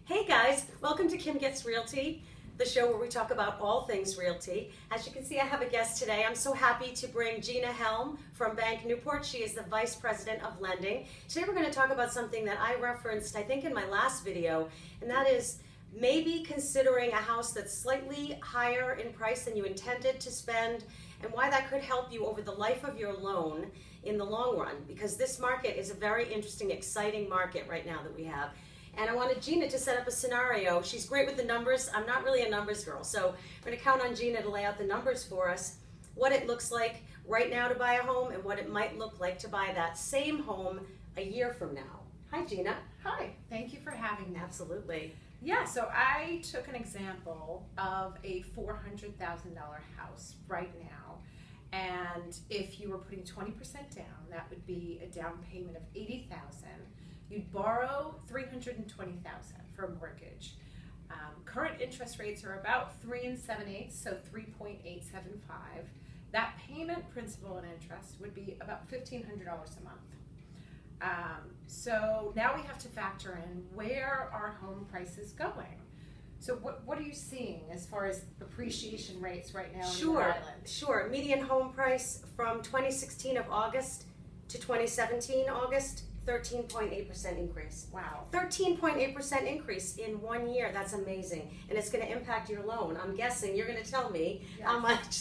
Hey guys, welcome to Kim Gets Realty, the show where we talk about all things realty. As you can see, I have a guest today. I'm so happy to bring Gina Helm from Bank Newport. She is the Vice President of Lending. Today we're going to talk about something that I referenced, I think, in my last video, and that is maybe considering a house that's slightly higher in price than you intended to spend, and why that could help you over the life of your loan in the long run, because this market is a very interesting, exciting market right now that we have. And I wanted Gina to set up a scenario. She's great with the numbers. I'm not really a numbers girl, so we're going to count on Gina to lay out the numbers for us, what it looks like right now to buy a home and what it might look like to buy that same home a year from now. Hi, Gina. Hi, thank you for having me. Absolutely. Yeah, so I took an example of a $400,000 house right now, and if you were putting 20% down, that would be a down payment of $80,000. You'd borrow $320,000 for a mortgage. Current interest rates are about 3 7/8, so 3.875. That payment, principal and interest, would be about $1,500 a month. So now we have to factor in where are home prices going. So what are you seeing as far as appreciation rates right now in Rhode Island? Sure. Median home price from 2016 of August to 2017 August, 13.8% increase. Wow. 13.8% increase in 1 year. That's amazing. And it's going to impact your loan. I'm guessing you're going to tell me how much.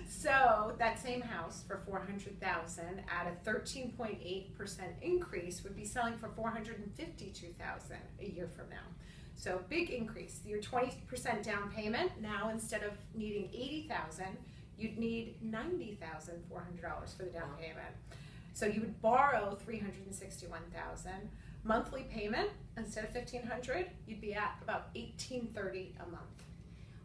So that same house for $400,000 at a 13.8% increase would be selling for $452,000 a year from now. So big increase. Your 20% down payment, now instead of needing $80,000, you'd need $90,400 for the down payment. So you would borrow $361,000. Monthly payment, instead of $1,500, you'd be at about $1,830 a month.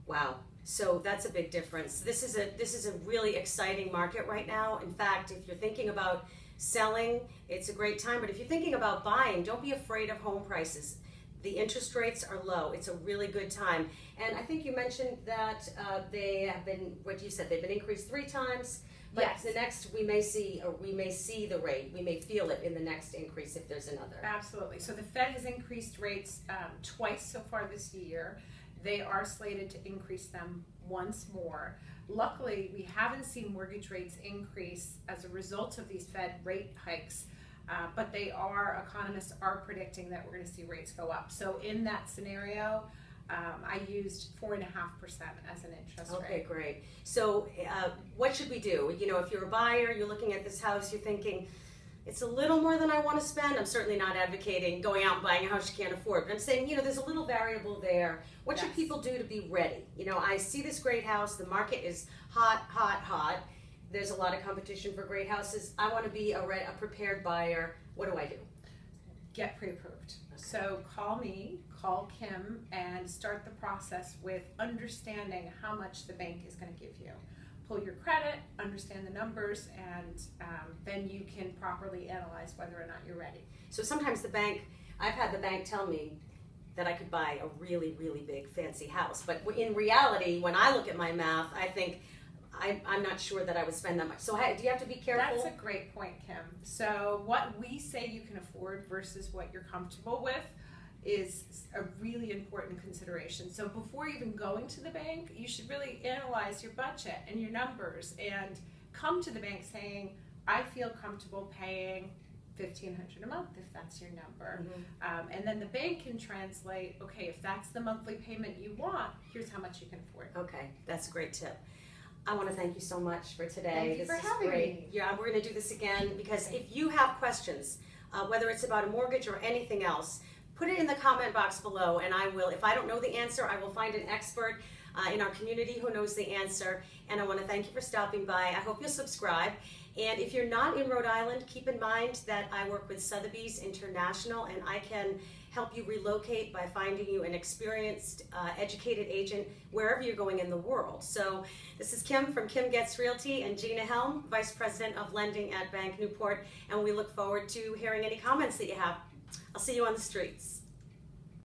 Wow. So that's a big difference. This is a really exciting market right now. In fact, if you're thinking about selling, it's a great time. But if you're thinking about buying, don't be afraid of home prices. The interest rates are low. It's a really good time. And I think you mentioned that they have been, what you said, they've been increased 3 times. But yes. The next we may see the rate. We may feel it in the next increase if there's another. Absolutely. So the Fed has increased rates twice so far this year. They are slated to increase them once more. Luckily, we haven't seen mortgage rates increase as a result of these Fed rate hikes, but economists are predicting that we're going to see rates go up. So in that scenario, I used 4.5% as an interest rate. Okay, great. So what should we do? You know, if you're a buyer, you're looking at this house, you're thinking, it's a little more than I want to spend. I'm certainly not advocating going out and buying a house you can't afford, but I'm saying, you know, there's a little variable there. What should people do to be ready? You know, I see this great house. The market is hot, hot, hot. There's a lot of competition for great houses. I want to be a prepared buyer. What do I do? Get pre-approved. So call me, call Kim, and start the process with understanding how much the bank is going to give you. Pull your credit, understand the numbers, and then you can properly analyze whether or not you're ready. So sometimes I've had the bank tell me that I could buy a really, really big fancy house. But in reality, when I look at my math, I think I'm not sure that I would spend that much. So do you have to be careful? That's a great point, Kim. So what we say you can afford versus what you're comfortable with is a really important consideration. So before even going to the bank, you should really analyze your budget and your numbers and come to the bank saying, I feel comfortable paying $1,500 a month if that's your number. Mm-hmm. And then the bank can translate, okay, if that's the monthly payment you want, here's how much you can afford. Okay, that's a great tip. I want to thank you so much for today. Thank you for having me. Yeah, we're going to do this again because if you have questions, whether it's about a mortgage or anything else, put it in the comment box below, and I will, if I don't know the answer, I will find an expert in our community who knows the answer. And I want to thank you for stopping by. I hope you'll subscribe. And if you're not in Rhode Island, keep in mind that I work with Sotheby's International, and I can help you relocate by finding you an experienced, educated agent wherever you're going in the world. So this is Kim from Kim Gets Realty and Gina Helm, Vice President of Lending at Bank Newport, and we look forward to hearing any comments that you have. I'll see you on the streets.